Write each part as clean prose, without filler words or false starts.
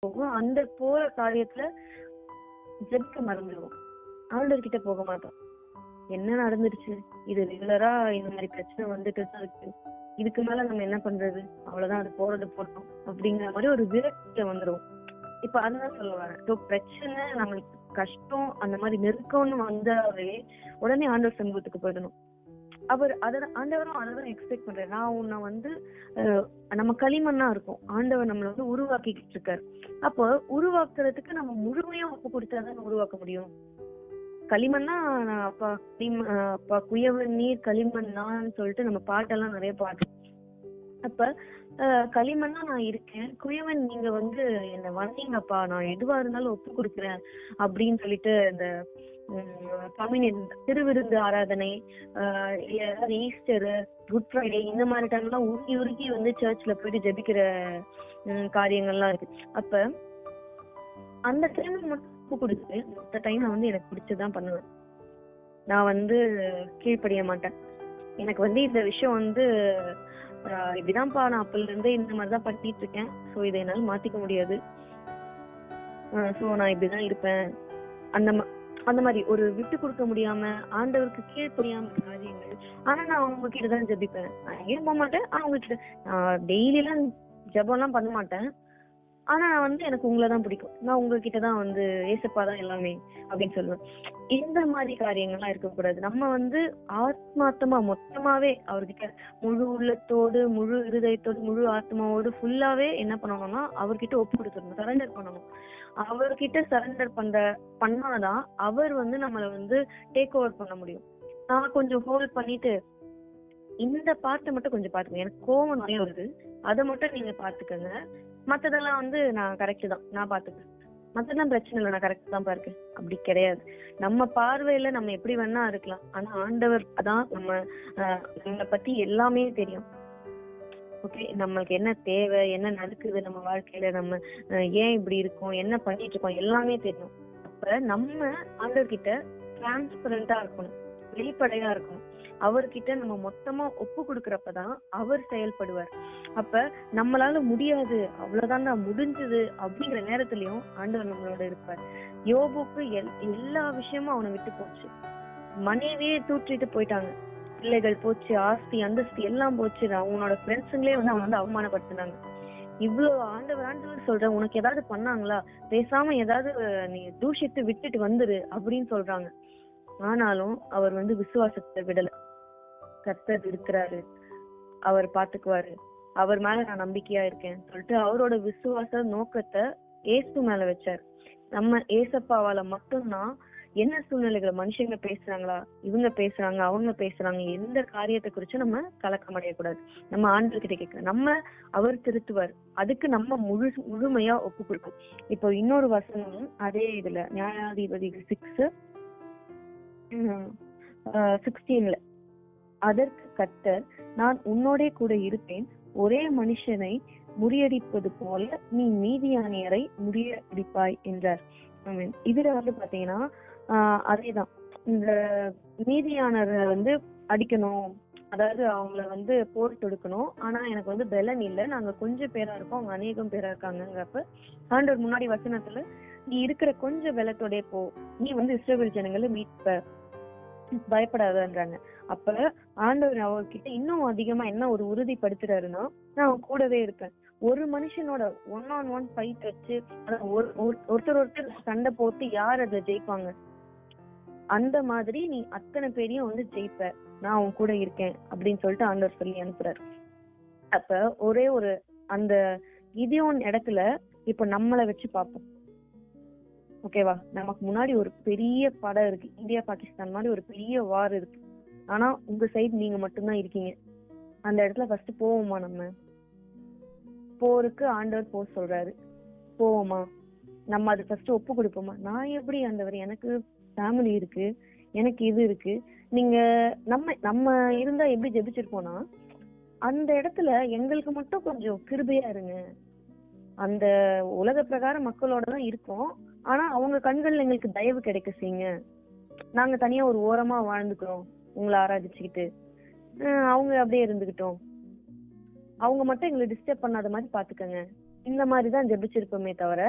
போகும். அந்த போற காரியத்துல ஜெபிக்க மறந்துடுவோம். ஆண்டவர்கிட்ட போக மாட்டோம். என்ன நடந்துருச்சு, இது ரெகுலரா இந்த மாதிரி பிரச்சனை வந்துட்டு தான் இருக்கு, இதுக்கு மேல நம்ம என்ன பண்றது, அவ்வளவுதான், அது போறது போட்டோம் அப்படிங்கிற மாதிரி ஒரு விரக்தியில வந்துடும். இப்ப அதான் சொல்ல வரேன். பிரச்சனை, நம்மளுக்கு கஷ்டம், அந்த மாதிரி நெருக்கம்னு வந்தாவே உடனே ஆண்டவர் சமூகத்துக்கு போயிடணும். ஆண்டவரும் அதான் எக்ஸ்பெக்ட் பண்றாரு. நான் உன்னை வந்து நம்ம களிமண்ணா இருக்கும், ஆண்டவர் நம்மள வந்து உருவாக்கிட்டு இருக்காரு. அப்போ உருவாக்குறதுக்கு நம்ம முழுமையா ஒப்பு கொடுத்தாதான் உருவாக்க முடியும். களிமண்ணா அப்பா குயவன் நீர் களிமண்ணான்னு சொல்லிட்டு நம்ம பாட்டெல்லாம் நிறைய பாட்டு. அப்ப களிமண்ணா நான் இருக்கேன், குயவன் நீங்க வந்து என்ன வந்தீங்கப்பா, நான் எதுவா இருந்தாலும் ஒப்பு கொடுக்குறேன் அப்படின்னு சொல்லிட்டு இந்த திருவிருந்து ஆராதனை, ஈஸ்டர், குட் ஃப்ரைடே, இந்த மாதிரி டைம் எல்லாம் உருகி உருகி வந்து சர்ச்ல போயிட்டு ஜெபிக்கிற காரியங்கள்லாம் இருக்கு. அப்ப அந்த டைம் மட்டும் ஒப்பு கொடுத்து மொத்த டைம் நான் வந்து எனக்கு பிடிச்சதான் பண்ணுவேன். நான் வந்து கீழ்ப்படிய மாட்டேன். எனக்கு வந்து இந்த விஷயம் வந்து இப்படிதான்ப்பா, நான் அப்பல இருந்து இந்த மாதிரிதான் பண்ணிட்டு இருக்கேன், சோ இதை என்னால மாத்திக்க முடியாது, சோ நான் இப்படிதான் இருப்பேன், அந்த மாதிரி ஒரு விட்டு கொடுக்க முடியாம ஆண்டவருக்கு கீழ்ப்படியாம காரியங்கள். ஆனா நான் அவங்க கிட்டதான் ஜெபிப்பேன். நான் எங்கேயும் போக மாட்டேன். அவங்க கிட்ட டெய்லி எல்லாம் ஜெபம் எல்லாம் பண்ண மாட்டேன். ஆனா நான் வந்து எனக்கு உங்களைதான் பிடிக்கும், நான் உங்ககிட்டதான் வந்து ஏசப்பாதான் எல்லாமே அப்படின்னு சொல்லுவேன். இந்த மாதிரி காரியங்கள்லாம் இருக்கக்கூடாது. நம்ம வந்து ஆத்மார்த்தமா மொத்தமாவே அவர்கிட்ட முழு உள்ளத்தோடு, முழு இருதயத்தோடு, முழு ஆத்மாவோடு ஃபுல்லாவே என்ன பண்ணணும்னா அவர்கிட்ட ஒப்பு கொடுத்துடணும், சரண்டர் பண்ணணும். அவர்கிட்ட சரண்டர் பண்ணாதான் அவர் வந்து நம்மளை வந்து டேக் ஓவர் பண்ண முடியும். நான் கொஞ்சம் ஹோல்ட் பண்ணிட்டு இந்த பாட்டை மட்டும் கொஞ்சம் பாத்துக்கங்க, எனக்கு கோவம் நிறைய வருது, அதை மட்டும் நீங்க பாத்துக்கங்க, மத்ததெல்லாம் வந்து நான் கரெக்ட் தான், நான் பாத்துக்கிறேன், மத்ததெல்லாம் பிரச்சனை இல்லை, நான் கரெக்ட் தான் பாருக்கேன். அப்படி கிடையாது. நம்ம பார்வையில நம்ம எப்படி வேணா இருக்கலாம், ஆனா ஆண்டவர் தான் நம்மளை பத்தி எல்லாமே தெரியும். ஓகே, நம்மளுக்கு என்ன தேவை, என்ன நடக்குது நம்ம வாழ்க்கையில, நம்ம ஏன் இப்படி இருக்கோம், என்ன பண்ணிட்டு இருக்கோம், எல்லாமே தெரியும். அப்ப நம்ம ஆண்டவர்கிட்ட டிரான்ஸ்பரண்டா இருக்கணும், வெளிப்படையா இருக்கணும். அவர்கிட்ட நம்ம மொத்தமா ஒப்பு கொடுக்கறப்பதான் அவர் செயல்படுவார். அப்ப நம்மளால முடியாது, அவ்வளவுதான் நான் முடிஞ்சது அப்படிங்கிற நேரத்திலயும் ஆண்டவர் நம்மளோட இருப்பார். யோபுக்கு எல்லா விஷயமும் அவனை விட்டு போச்சு, மனைவியே தூற்றிட்டு போயிட்டாங்க, பிள்ளைகள் போச்சு, ஆஸ்தி அந்தஸ்து எல்லாம் போச்சு, அவனோட ஃப்ரெண்ட்ஸுங்களே வந்து அவன் வந்து அவமானப்படுத்தினாங்க. இவ்வளவு ஆண்டவர் சொல்ற, உனக்கு ஏதாவது பண்ணாங்களா, பேசாம ஏதாவது நீ தூஷித்து விட்டுட்டு வந்துரு அப்படின்னு சொல்றாங்க. ஆனாலும் அவர் வந்து விசுவாசத்தை விடல. கர்த்தர் இருக்கிறாரு, அவர் பாத்துக்குவாரு, அவர் மேல நான் நம்பிக்கையா இருக்கேன் சொல்லிட்டு அவரோட விசுவாச நோக்கத்தை ஏசு மேல வச்சாரு. நம்ம ஏசப்பாவால மட்டும்தான் என்ன சூழ்நிலைகளை மனுஷங்க பேசுறாங்களா, இவங்க பேசுறாங்க, அவங்க பேசுறாங்க, எந்த காரியத்தை குறிச்சு நம்ம கலக்கம் அடையக்கூடாது. நம்ம ஆண்டவர்கிட்ட கேட்கிறோம், நம்ம அவர் திருத்துவார், அதுக்கு நம்ம முழுமையா ஒப்பு கொடுக்கும். இப்போ இன்னொரு வசனம் அதே இதுல நியாயாதிபதிகள் 6:16 அதற்கு கர்த்தர், நான் உன்னோட கூட இருப்பேன், ஒரே மனுஷனை முறியடிப்பது போல நீ மீதியானியரை முறியடிப்பாய் என்றார். இதுல வந்து பாத்தீங்கன்னா அதேதான், இந்த மீதியானரை வந்து அடிக்கணும், அதாவது அவங்கள வந்து போர் தொடுக்கணும். ஆனா எனக்கு வந்து பலன் இல்லை, நாங்க கொஞ்சம் பேரா இருக்கோம், அவங்க அநேகம் பேரா இருக்காங்கிறப்ப ஆண்டவர் முன்னாடி வசனத்துல, நீ இருக்கிற கொஞ்சம் பலத்தோட போ, நீ வந்து இஸ்ரவேல் ஜனங்களை மீட்ப, பயப்படாதன்றாங்க. அப்ப ஆண்டவர் அவர்கிட்ட இன்னும் அதிகமா என்ன ஒரு உறுதிப்படுத்துறாருன்னா, நான் அவன் கூடவே இருப்பேன். ஒரு மனுஷனோட 1-on-1 ஃபைட் வச்சு ஒருத்தர் சண்டை போட்டு யார் அதை ஜெயிப்பாங்க, அந்த மாதிரி நீ அத்தனை பேரையும் வந்து ஜெயிப்ப, நான் அவன் கூட இருக்கேன் அப்படின்னு சொல்லிட்டு ஆண்டவர் சொல்லி அனுப்புறாரு. அப்ப ஒரே ஒரு அந்த கிதியோன் இடத்துல இப்ப நம்மளை வச்சு பார்ப்போம். ஓகேவா, நமக்கு முன்னாடி ஒரு பெரிய படம் இருக்கு, இந்தியா பாகிஸ்தான் மாதிரி ஒரு பெரிய வார் இருக்கு. ஆனா உங்க சைடு நீங்க மட்டும்தான் இருக்கீங்க. அந்த இடத்துல ஃபர்ஸ்ட் போவோமா? நம்ம போருக்கு ஆண்டவர் போக சொல்றாரு, போவோமா? நம்ம அது ஃபர்ஸ்ட் ஒப்பு கொடுப்போமா? நான் எப்படி ஆண்டவர், எனக்கு ஃபேமிலி இருக்கு, எனக்கு இது இருக்கு, நீங்க நம்ம இருந்தா எப்படி ஜெபிச்சிருப்போம்னா, அந்த இடத்துல எங்களுக்கு மட்டும் கொஞ்சம் கிருபையா இருங்க, அந்த உலக பிரகார மக்களோட தான் இருக்கோம், ஆனா அவங்க கண்கள்ல எங்களுக்கு தயவு கிடைக்க செய்யுங்க, நாங்க தனியா ஒரு ஓரமா வாழ்ந்துக்கிறோம் உங்களை ஆராதிச்சுக்கிட்டு, அவங்க அப்படியே இருந்துகிட்டோம், அவங்க மட்டும் எங்களை டிஸ்டர்ப் பண்ணாத மாதிரி பாத்துக்கங்க, இந்த மாதிரிதான் ஜெபிச்சிருப்போமே தவிர,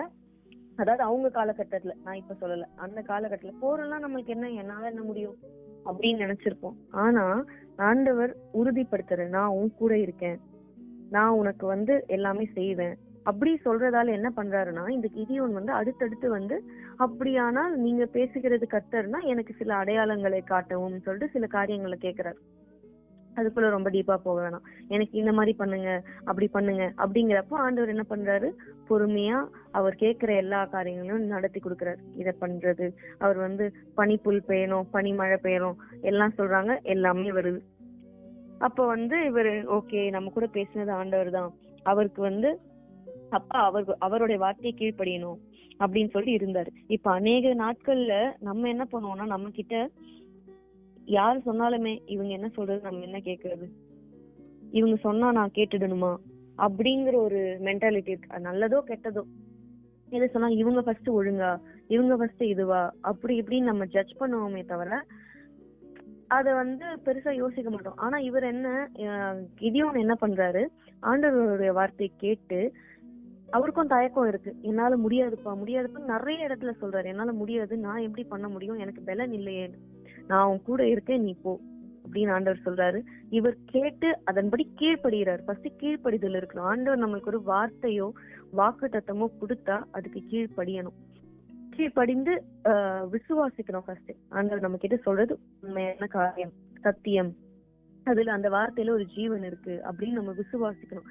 அதாவது அவங்க காலகட்டத்துல, நான் இப்ப சொல்லல, அந்த காலகட்டத்துல போரெல்லாம் நம்மளுக்கு என்ன, என்னால என்ன முடியும் அப்படின்னு நினைச்சிருப்போம். ஆனா ஆண்டவர் உறுதிப்படுத்துற, நான் உன் கூட இருக்கேன், நான் உனக்கு எல்லாமே செய்வேன் அப்படி சொல்றதால என்ன பண்றாருன்னா, இந்த கிதியோன் அடுத்தடுத்து அப்படியானால் நீங்க பேசுகிறது கர்த்தர்னா எனக்கு சில அடையாளங்களை காட்டவும் சொல்லிட்டு சில காரியங்களை கேக்குறாரு. அதுக்குள்ள ரொம்ப டீப்பா போக வேணாம். எனக்கு இந்த மாதிரி பண்ணுங்க, அப்படி பண்ணுங்க அப்படிங்கிறப்போ ஆண்டவர் என்ன பண்றாரு, பொறுமையா அவர் கேட்கிற எல்லா காரியங்களையும் நடத்தி கொடுக்குறாரு. இத பண்றது, அவர் பனிப்புல் பெய்யணும், பனி மழை பெய்யணும் எல்லாம் சொல்றாங்க, எல்லாமே வருது. அப்ப இவரு ஓகே, நம்ம கூட பேசினது ஆண்டவர் தான், அவருக்கு அப்ப அவருடைய வார்த்தையை கீழ்ப்படியணும் அப்படின்னு சொல்லி இருந்தாரு. இப்ப அநேக நாட்கள்ல நம்ம என்ன பண்ணுவோம்னா, நம்ம கிட்ட யாரு சொன்னாலுமே இவங்க என்ன சொல்றது, நம்ம என்ன கேக்குறது, இவங்க சொன்னா நான் கேட்டுடணுமா அப்படிங்கிற ஒரு மென்டாலிட்டி இருக்கு. அது நல்லதோ கெட்டதோ, எது சொன்னா இவங்க ஃபர்ஸ்ட் ஒழுங்கா, இவங்க ஃபர்ஸ்ட் இதுவா, அப்படி இப்படின்னு நம்ம ஜட்ஜ் பண்ணுவோமே தவிர அத பெருசா யோசிக்க மாட்டோம். ஆனா இவர் கிதியோன் என்ன பண்றாரு, ஆண்டவருடைய வார்த்தையை கேட்டு, அவருக்கும் தயக்கம் இருக்கு, என்னால முடியாதுப்பா நிறைய இடத்துல சொல்றாரு, என்னால முடியாது, நான் எப்படி பண்ண முடியும், எனக்கு பலன் இல்லையே, நான் உன் கூட இருக்கேன், நீ போ அப்படின்னு ஆண்டவர் சொல்றாரு. இவர் கேட்டு அதன்படி கீழ்ப்படுகிறார். ஃபர்ஸ்ட் கீழ்ப்படிதல் இருக்கணும். ஆண்டவர் நம்மளுக்கு ஒரு வார்த்தையோ வாக்கு தத்தமோ கொடுத்தா அதுக்கு கீழ்ப்படியணும். கீழ்ப்படிந்து விசுவாசிக்கணும். ஃபர்ஸ்ட் ஆண்டவர் நம்ம கிட்ட சொல்றது உண்மையான காரியம், சத்தியம், அதுல அந்த வார்த்தையில ஒரு ஜீவன் இருக்கு அப்படின்னு நம்ம விசுவாசிக்கணும்.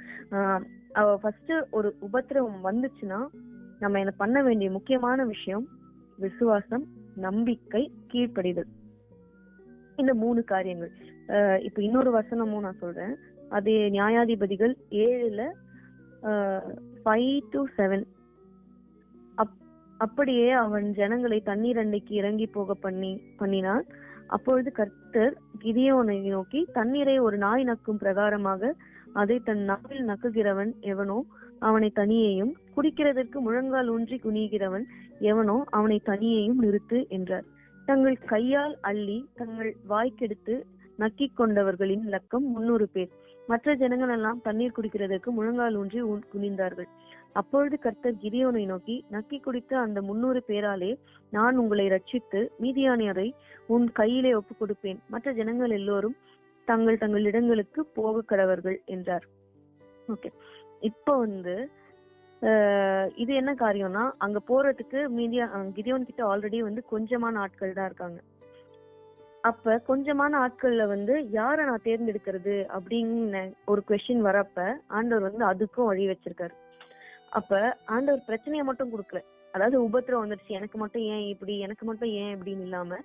ஃபர்ஸ்ட் ஒரு உபத்திரவம் வந்துச்சுன்னா நம்ம என்ன பண்ண வேண்டிய முக்கியமான விஷயம் விசுவாசம், நம்பிக்கை, கீழ்ப்படிதல். இந்த 3 காரியங்கள். இப்ப இன்னொரு வசனமும் நான் சொல்றேன். அது நியாயாதிபதிகள் 7:5-7. அப்படியே அவன் ஜனங்களை தண்ணீர் அண்டைக்கு இறங்கி போக பண்ணினான். அப்பொழுது கர்த்தர் கிதியோனை நோக்கி, தண்ணீரை ஒரு நாய் நக்கும் பிரகாரமாக அதை தன் நாவில் நக்குகிறவன் எவனோ அவனை தனியையும், குடிக்கிறதற்கு முழங்கால் ஊன்றி குனிகிறவன் எவனோ அவனை தனியையும் நிறுத்து என்றார். தங்கள் கையால் அள்ளி தங்கள் வாய்க்கெடுத்து நக்கி கொண்டவர்களின் லக்கம் 300 பேர். மற்ற ஜனங்கள் எல்லாம் தண்ணீர் குடிக்கிறதற்கு முழங்கால் ஊன்றி குனிந்தார்கள். அப்பொழுது கர்த்தர் கிதியோனை நோக்கி, நக்கி குடித்த அந்த 300 பேராலே நான் உங்களை ரட்சித்து மீதியானியரை உன் கையிலே ஒப்பு கொடுப்பேன். மற்ற ஜனங்கள் எல்லோரும் தங்கள் தங்கள் இடங்களுக்கு போக கடவர்கள் என்றார். ஓகே, இப்போ இது என்ன காரியம்னா, அங்க போறதுக்கு கிதியோன் கிட்ட ஆல்ரெடி கொஞ்சமான ஆட்கள் தான் இருக்காங்க. அப்ப கொஞ்சமான ஆட்கள்ல யார நான் தேர்ந்தெடுக்கிறது அப்படின்னு ஒரு கொஸ்டின் வரப்ப ஆண்டவர் அதுக்கும் வழி வச்சிருக்காரு. அப்ப ஆண்டவர் பிரச்சனையை மட்டும் கொடுக்கல, அதாவது உபத்திரம் வந்துருச்சு எனக்கு மட்டும் ஏன் இப்படி, எனக்கு மட்டும் ஏன் இப்படின்னு இல்லாம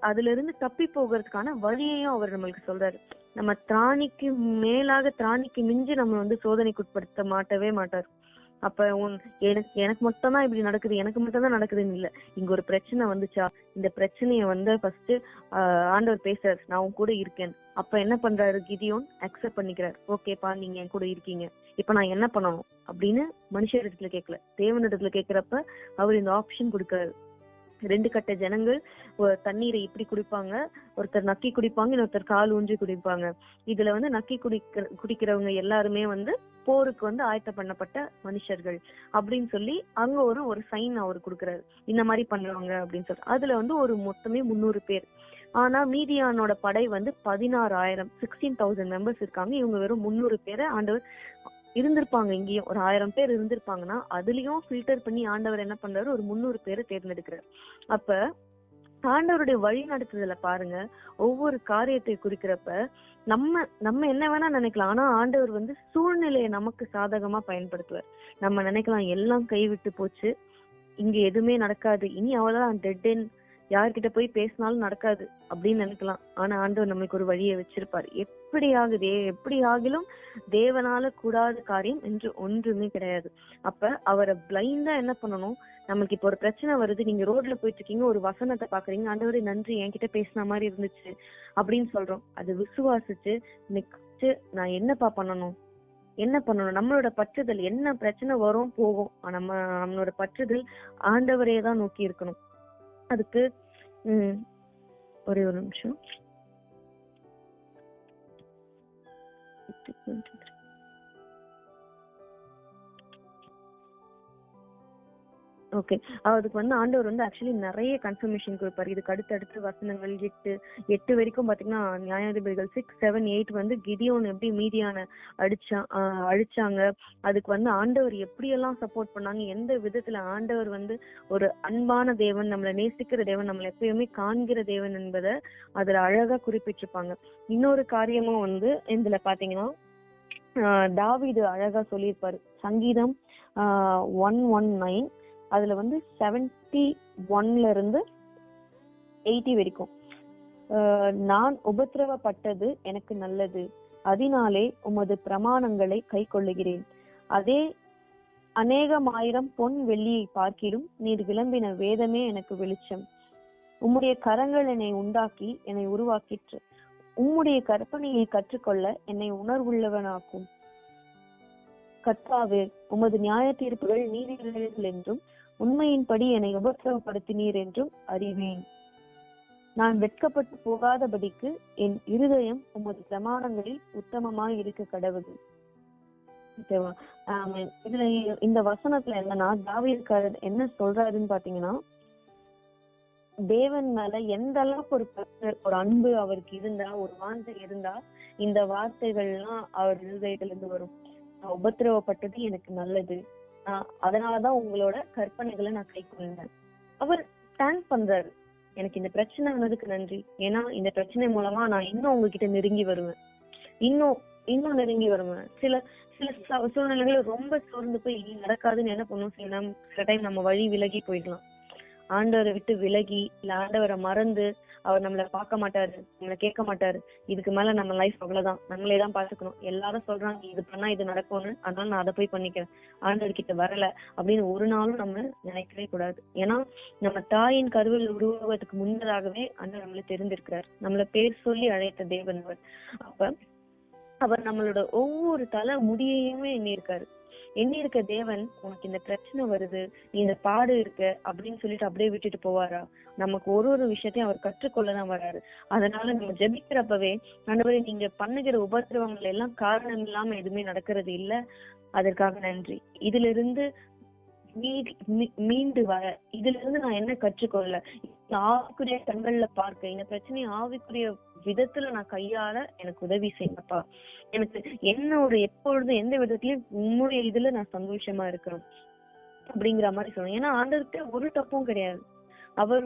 அதுல இருந்து தப்பி போகிறதுக்கான வழியையும் அவர் நம்மளுக்கு சொல்றாரு. நம்ம திராணிக்கு மேலாக, திராணிக்கு மிஞ்சி நம்ம சோதனைக்கு உட்படுத்த மாட்டவே மாட்டார். அப்ப எனக்கு மட்டும் தான் இப்படி நடக்குது, எனக்கு மட்டும் தான் நடக்குதுன்னு இல்ல. இங்க ஒரு பிரச்சனை வந்துச்சா, இந்த பிரச்சனைய ஃபர்ஸ்ட் ஆண்டவர் பேசுறாரு, நான் உன் கூட இருக்கேன். அப்ப என்ன பண்றாரு, கிதியோன் அக்செப்ட் பண்ணிக்கிறார். ஓகேப்பா, நீங்க என் கூட இருக்கீங்க, இப்ப நான் என்ன பண்ணணும் அப்படின்னு மனுஷரிடத்துல கேட்கல, தேவனிடத்துல கேட்கிறப்ப அவர் இந்த ஆப்ஷன் கொடுக்கிறாரு. 2 கட்ட ஜனங்கள் தண்ணீரை இப்படி குடிப்பாங்க, ஒருத்தர் நக்கி குடிப்பாங்க, இன்னொருத்தர் கால் ஊன்றி குடிப்பாங்க. இதுல நக்கி குடிக்கிறவங்க எல்லாருமே போருக்கு ஆயத்த பண்ணப்பட்ட மனுஷர்கள் அப்படின்னு சொல்லி அங்க ஒரு சைன் அவர் கொடுக்கிறாரு, இந்த மாதிரி பண்றவங்க அப்படின்னு சொல்லி. அதுல ஒரு மொத்தமே 300 பேர். ஆனா மீதியானோட படை 16,000, 16,000 மெம்பர்ஸ் இருக்காங்க. இவங்க வெறும் 300 பேரை ஆண்டவர் இருந்திருப்பாங்க. இங்கேயும் ஒரு 1000 பேர் இருந்திருப்பாங்கன்னா அதுலயும் ஃபில்டர் பண்ணி ஆண்டவர் என்ன பண்றாரு, ஒரு 300 பேரை தேர்ந்தெடுக்கிறார். அப்ப ஆண்டவருடைய வழி நடத்துதல பாருங்க. ஒவ்வொரு காரியத்தை குறிக்கிறப்ப நம்ம என்ன வேணா நினைக்கலாம், ஆனா ஆண்டவர் சூழ்நிலையை நமக்கு சாதகமா பயன்படுத்துவார். நம்ம நினைக்கலாம் எல்லாம் கைவிட்டு போச்சு, இங்க எதுவுமே நடக்காது, இனி அவ்வளவுதான் டெட் எண்ட், யார்கிட்ட போய் பேசினாலும் நடக்காது அப்படின்னு நினைக்கலாம். ஆனா ஆண்டவர் நம்மளுக்கு ஒரு வழியை வச்சிருப்பாரு. எப்படி ஆகிலும் தேவனால கூடாத காரியம் என்று ஒன்றுமே கிடையாது. அப்ப அவரை பிளைண்டா என்ன பண்ணணும், நமக்கு இப்ப ஒரு பிரச்சனை வருது, நீங்க ரோட்ல போயிட்டு இருக்கீங்க, ஒரு வசனத்தை பாக்குறீங்க, ஆண்டவரே நன்றி என்கிட்ட பேசின மாதிரி இருந்துச்சு அப்படின்னு சொல்றோம். அது விசுவாசிச்சு நெக்ஸ்ட் நான் என்னப்பா பண்ணணும், நம்மளோட பற்றுதல் என்ன, பிரச்சனை வரும் போகும், நம்மளோட பற்றுதல் ஆண்டவரே தான் நோக்கி இருக்கணும். அதுக்கு ஒரே ஒரு நிமிஷம். ஓகே. அதுக்கு ஆண்டவர் ஆக்சுவலி நிறைய கன்ஃபர்மேஷன் கொடுப்பாரு. இதுக்கு அடுத்தடுத்து வசனங்கள் 8 வரைக்கும் பாத்தீங்கன்னா, நியாயாதிபதிகள் 6, 7, 8 கிதியோன் எப்படி மீதியான அழிச்சாங்க. அதுக்கு ஆண்டவர் எப்படியெல்லாம் சப்போர்ட் பண்ணாங்க, எந்த விதத்துல ஆண்டவர் ஒரு அன்பான தேவன், நம்மளை நேசிக்கிற தேவன், நம்மளை எப்பயுமே காண்கிற தேவன் என்பதை அதுல அழகா குறிப்பிட்டிருப்பாங்க. இன்னொரு காரியமும் இதுல பாத்தீங்கன்னா, தாவீது அழகா சொல்லியிருப்பாரு. சங்கீதம் 119 அதுல 71 இருந்து 80 வரைக்கும், நான் உபத்திரவப்பட்டது எனக்கு நல்லது, அதனாலே உமது பிரமாணங்களை கை கொள்ளுகிறேன். அதே அநேகமாயிரம் பொன் வெள்ளியை பார்க்கிலும் நீர் விளம்பின வேதமே எனக்கு வெளிச்சம். உம்முடைய கரங்கள் என்னை உண்டாக்கி என்னை உருவாக்கிற்று. உம்முடைய கற்பனையை கற்றுக்கொள்ள என்னை உணர்வுள்ளவனாக்கும். கர்த்தாவே, உமது நியாய தீர்ப்புகள் நீதிகள் என்றும் உண்மையின்படி என்னை உபத்திரவப்படுத்தினீர் என்றும் அறிவேன். நான் வெட்கப்பட்டு போகாதபடிக்கு என் இருதயம் உமது பிரமாணங்களில் உத்தமமாய் இருக்க கடவுது. ஓகேவா? இதுல இந்த வசனத்துல என்னன்னா, தாவீது என்ன சொல்றாருன்னு பாத்தீங்கன்னா, தேவன் மேல எந்த அளவுக்கு ஒரு அன்பு அவருக்கு இருந்தா, ஒரு வாஞ்சை இருந்தா இந்த வார்த்தைகள்லாம் அவர் இருதயத்துல இருந்து வரும். நான் உபத்திரவப்பட்டது எனக்கு நல்லது, அதனாலதான் உங்களோட கற்பனைகளை நான் கை கொண்டேன். அவர் தேங்க் பண்றாரு, எனக்கு இந்த பிரச்சனை வந்ததுக்கு நன்றி, ஏன்னா இந்த பிரச்சனை மூலமா நான் இன்னும் உங்ககிட்ட நெருங்கி வருவேன், இன்னும் நெருங்கி வருவேன். சில சூழ்நிலைகள் ரொம்ப சோர்ந்து போய் நடக்காதுன்னு என்ன பண்ணுவோம், சில டைம் நம்ம வழி விலகி போயிடலாம். ஆண்டவரை விட்டு விலகி, இல்ல ஆண்டவரை மறந்து, அவர் நம்மளை பார்க்க மாட்டாரு, நம்மளை கேட்க மாட்டாரு, இதுக்கு மேல நம்ம லைஃப் அவ்வளவுதான், நம்மளே தான் பாத்துக்கணும், எல்லாரும் சொல்றாங்க இது பண்ணா இது நடக்கும்னு, அதனால நான் அதை போய் பண்ணிக்கிறேன், ஆண்டவர் கிட்ட வரல அப்படின்னு ஒரு நாளும் நம்ம நினைக்கவே கூடாது. ஏன்னா நம்ம தாயின் கருவில் உருவாவதுக்கு முன்னதாகவே ஆண்டவர் நம்மளை தெரிந்திருக்கிறார், நம்மளை பேர் சொல்லி அழைத்த தேவன் அவர். அப்ப அவர் நம்மளோட ஒவ்வொரு தலை முடியையுமே எண்ணி இருக்க தேவன், உனக்கு இந்த பிரச்சனை வருது, நீ இந்த பாடு இருக்க அப்படின்னு சொல்லிட்டு அப்படியே விட்டுட்டு போவாரா? நமக்கு ஒரு விஷயத்தையும் அவர் கற்றுக்கொள்ளதான் வராரு. அதனால நம்ம ஜெபிக்கிறப்பவே, ஆண்டவரே நீங்க பண்ணுகிற உபத்திரவங்கள் எல்லாம் காரணம் இல்லாம எதுவுமே நடக்கிறது இல்ல, அதற்காக நன்றி. இதுல இருந்து மீண்டு வர, இதுல இருந்து நான் என்ன கற்றுக்கொள்ள, ஆவிக்குரிய கண்கள்ல பார்க்க, இந்த பிரச்சனையை ஆவிக்குரிய விதத்துல நான் கையாள எனக்கு உதவி செய்யப்பா. எனக்கு என்ன எப்பொழுதும் எந்த விதத்திலயும் உம்முடைய இதுல நான் சந்தோஷமா இருக்கணும் அப்படிங்கிற மாதிரி சொல்லணும். ஏன்னா ஆண்டவர்கிட்ட ஒரு தப்பும் கிடையாது. அவர்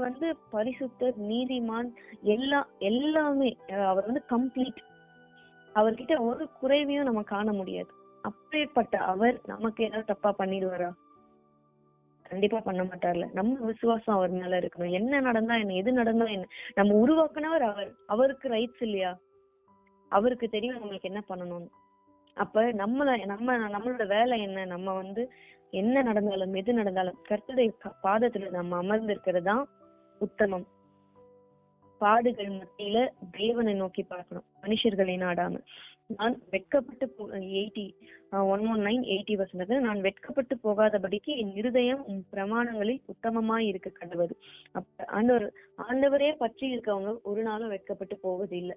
பரிசுத்தர், நீதிமான், எல்லாமே அவர் கம்ப்ளீட். அவர்கிட்ட ஒரு குறைவையும் நம்ம காண முடியாது. அப்பேற்பட்ட அவர் நமக்கு ஏதாவது தப்பா பண்ணிடுவாரா? கண்டிப்பா பண்ண மாட்டார்ல. நம்ம விசுவாசம் அவர் மேல இருக்கணும். என்ன நடந்தா என்ன, எது நடந்தா என்ன, நம்ம உருவாக்குனவர் அவருக்கு ரைட்ஸ் இல்லையா? அவருக்கு தெரியும் நம்மளுக்கு என்ன பண்ணணும்னு. அப்ப நம்மளோட வேலை என்ன, நம்ம என்ன நடந்தாலும் எது நடந்தாலும் கர்த்தருடைய பாதத்துல நம்ம அமர்ந்து இருக்கிறதுதான் உத்தமம். பாடுகள் மத்தியில தேவனை நோக்கி பார்க்கணும், மனுஷர்களை நாடாம. நான் வெட்கப்பட்டு 119:80 நான் வெட்கப்பட்டு போகாதபடிக்கு என் இருதயம் உன் பிரமாணங்களில் உத்தமமாய் இருக்க கடவுது. அப்ப ஆண்டவரே பற்றி இருக்கவங்க ஒரு நாளும் வெட்கப்பட்டு போவது இல்லை.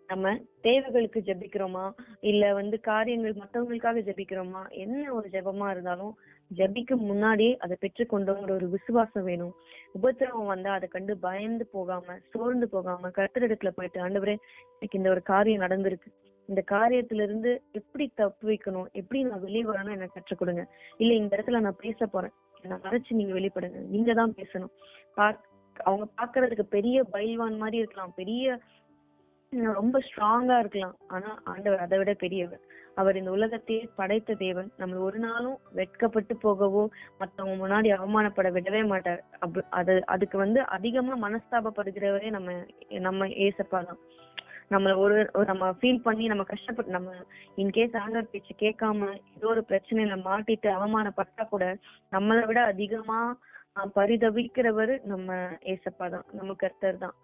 நம்ம தேவைகளுக்கு ஜெபிக்கிறோமா, இல்ல காரியங்கள் மற்றவங்களுக்காக ஜெபிக்கிறோமா, என்ன ஒரு ஜெபமா இருந்தாலும் ஜெபிக்கு முன்னாடியே அதை பெற்றுக்கொண்டோங்கிற ஒரு விசுவாசம் வேணும். உபத்திரவம் வந்தா அதை கண்டு பயந்து போகாம, சோர்ந்து போகாம, கர்த்தரிடத்துல போயிட்டு, ஆண்டவரே எனக்கு இந்த ஒரு காரியம் நடந்திருக்கு, இந்த காரியத்துல இருந்து எப்படி தப்பு வைக்கணும், எப்படி நான் வெளியே வரணும் எனக்கு கற்றுக் கொடுங்க. இல்ல இந்த இடத்துல நான் பேச போறேன், என்னை மறைச்சு நீங்க வெளிப்படுங்க, நீங்க தான் பேசணும். அவங்க பாக்குறதுக்கு பெரிய பைல்வான் மாதிரி இருக்கலாம், பெரிய ரொம்ப ஸ்ட்ராங்கா இருக்கலாம், ஆனா ஆண்டவர் அதை விட பெரியவர். அவர் இந்த உலகத்தையே படைத்த தேவன். நம்ம ஒரு நாளும் வெட்கப்பட்டு போகவோ மத்தவங்க முன்னாடி அவமானப்பட விடவே மாட்டார். அதுக்கு அதிகமா மனஸ்தாபப்படுகிறவரே நம்ம ஏசப்பா தான். நம்ம ஃபீல் பண்ணி நம்ம கஷ்டப்பட்டு, நம்ம இன்கேஸ் ஆண்டவர் பேச்சு கேட்காம ஏதோ ஒரு பிரச்சனையில மாட்டிட்டு அவமானப்பட்டா கூட நம்மளை விட அதிகமா பரிதவிக்கிறவர் நம்ம ஏசப்பா தான், நம்ம கர்த்தர் தான்.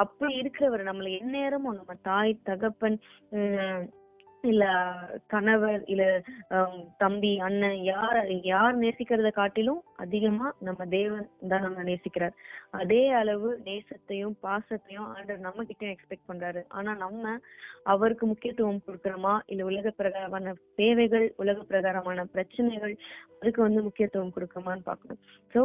அப்படி இருக்கிறவர் நம்மள எந்நேரமும் நம்ம தாய், தகப்பன், இல்ல கணவர், இல்ல தம்பி, அண்ணன், யார் நேசிக்கிறத காட்டிலும் அதிகமா நம்ம தேவன் தான் நம்ம நேசிக்கிறார். அதே அளவு நேசத்தையும் பாசத்தையும் ஆண்டவர் நம்ம கிட்ட எக்ஸ்பெக்ட் பண்றாரு. ஆனா நம்ம அவருக்கு முக்கியத்துவம் கொடுக்கிறோமா, இல்ல உலக பிரகாரமான தேவைகள், உலக பிரகாரமான பிரச்சனைகள், அதுக்கு முக்கியத்துவம் கொடுக்கறோமான்னு பார்க்கணும். சோ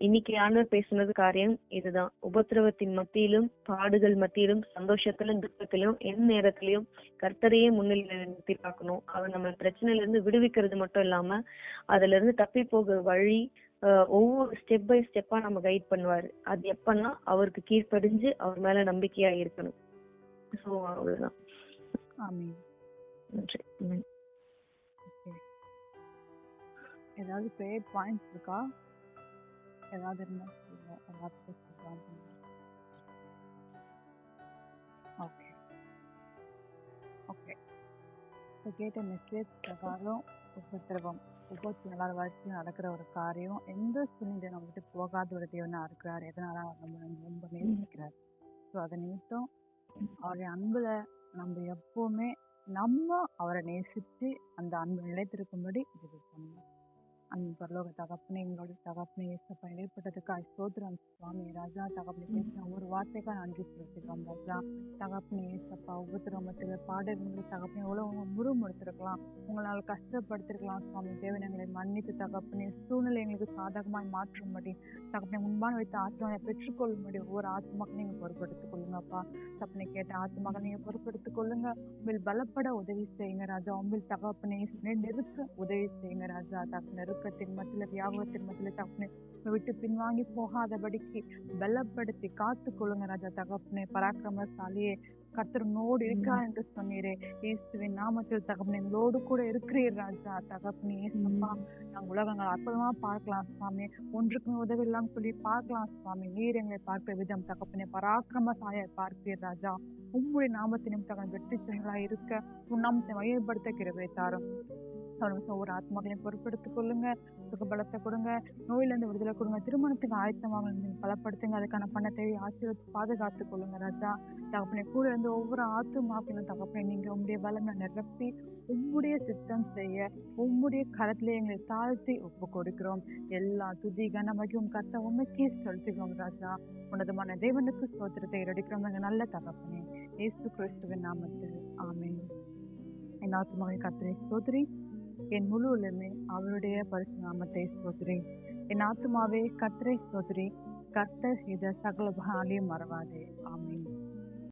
இன்னைக்கு ஆண்டவர் பேசுனது காரியம் இதுதான். உபத்திரவத்தின் மத்தியிலும், பாடுகள் மத்தியிலும், சந்தோஷத்திலும், துக்கத்திலும், எந்த நேரத்திலையும் கர்த்தரையே முன்னிலையில நிறுத்தி பார்க்கணும். அவர் நம்ம பிரச்சனையில இருந்து விடுவிக்கிறது மட்டும் இல்லாம அதுல இருந்து தப்பி போக வழி ஒவ்வொரு ஸ்டெப் பை ஸ்டெப்பா நம்ம கைட் பண்ணுவாரு. அது எப்பன்னா அவருக்கு கீழ்ப்படிஞ்சு அவர் மேல நம்பிக்கையா இருக்கணும். சோ அவ்வளவுதான். ஆமென். நன்றி. ஓகே. ஏதாவது ப்ரேயர் பாயிண்ட்ஸ் இருக்கா? ஏதாவது இருந்தா சொல்லுங்க. ஏதாவது சொல்லலாம். Okay okay. இப்போ கேட்ட மெசேஜ் பிரகாரம் உபத்திரவம் 24 வருஷம் நடக்கிற ஒரு காரியம் எந்த சூழ்நிலை நம்ம விட்டு போகாத ஒரு தேவனா இருக்கிறார். எதனால அவர் நம்ம ரொம்ப நேசிக்கிறார். ஸோ அதை நிமித்தம் அவருடைய அன்புல நம்ம எப்பவுமே நம்ம அவரை நேசித்து அந்த அன்பு நிலைத்திருக்கும்படி இது பண்ணணும். அந்த பரலோக தகப்பனே, எங்களோட தகப்பனே ஏசப்பா இடைப்பட்டதுக்காக ஸ்தோத்திரம் சுவாமி. ராஜா தகப்பனை பேசின ஒரு வார்த்தைக்காக நன்றி செலுத்திக்கிறோம் ராஜா. தகப்பனே ஏசப்பா உபத்திரமத்தில் பாடல்கள் தகப்பனை எவ்வளவு முறுமுறுத்திருக்கலாம், உங்களால் கஷ்டப்படுத்திருக்கலாம் சுவாமி. தேவன் எங்களை மன்னித்து தகப்பனே சூழ்நிலை எங்களுக்கு சாதகமாய் மாற்றும்படி தகப்பனை முன்பான வைத்த ஆத்மாவை பெற்றுக்கொள்ளும்படி ஒவ்வொரு ஆத்மாக்கள் நீங்க பொறுப்படுத்திக் கொள்ளுங்கப்பா. தகப்பனை கேட்ட ஆத்மாக்கள் நீங்க பொறுப்படுத்திக் கொள்ளுங்க. உங்கள் பலப்பட உதவி செய்யுங்க ராஜா. உங்கள் தகப்பனை நெருக்க உதவி செய்யுங்க ராஜா. தகப்பனை நெருக்கத்தின் மத்தியில வியாபாரத்தின் மத்தியில தகப்பனை விட்டு பின்வாங்கி போகாதபடிக்கு பலப்படுத்தி காத்து கொள்ளுங்க ராஜா. தகப்பனை பராக்கிரமசாலியே கர்த்தர் இருக்கிறார் என்று சொன்னீரே. இயேசுவின் நாமத்தில் தகப்பனை எங்களோடு கூட இருக்கிறீர் ராஜா. தகப்பனே ஏசப்பா, நாங்கள் உலகங்கள் அற்புதமா பார்க்கலாம் சுவாமி, ஒன்றுக்குமே உதவி இல்லாம சொல்லி பார்க்கலாம் சுவாமி. நீர் எங்களை பார்க்கிற விதம் தகப்பனை பராக்கிரமசாலியை பார்ப்பீர் ராஜா. உம்முடைய நாமத்தினும் தகவல் வெற்றி செயலாய் இருக்க உன் நாமத்தை வகைப்படுத்த கிருபை தாரும். ஒரு ஆத்மாக்களையும் பொறுப்படுத்திக் கொள்ளுங்க. சுகபலத்தை கொடுங்க. நோயில இருந்து விடுதலை கொடுங்க. திருமணத்துக்கு ஆயத்தமாக பலப்படுத்துங்க. அதுக்கான பணத்தை ஆசீர்வதித்து பாதுகாத்துக் கொள்ளுங்க ராஜா. தகப்பனை கூட இருந்து ஒவ்வொரு ஆத்துமாக்களும் தகப்பனை நீங்க உங்களுடைய பலனை நிரப்பி உம்முடைய சித்தம் செய்ய உம்முடைய கரத்திலே எங்களை தாழ்த்தி ஒப்பு கொடுக்கிறோம். எல்லா துதி கனமகியும் கர்த்தா உண்மைக்கே செலுத்துகிறோம் ராஜா. உன்னதமான தேவனுக்கு ஸ்தோத்திரத்தை எடுக்கிறோம் எங்க நல்ல தகப்பனே இயேசு கிறிஸ்துவின் நாமத்தில் ஆமென். என் ஆத்துமாவை கர்த்தரை ஸ்தோத்திரி, என் முழு உள்ளமே அவருடைய பரிசுத்த நாமத்தை ஸ்தோத்திரி. என் ஆத்துமாவே கர்த்தரை ஸ்தோத்திரி, கர்த்தர் செய்த சகல உபகாரங்களையும் மறவாதே. ஆமென்.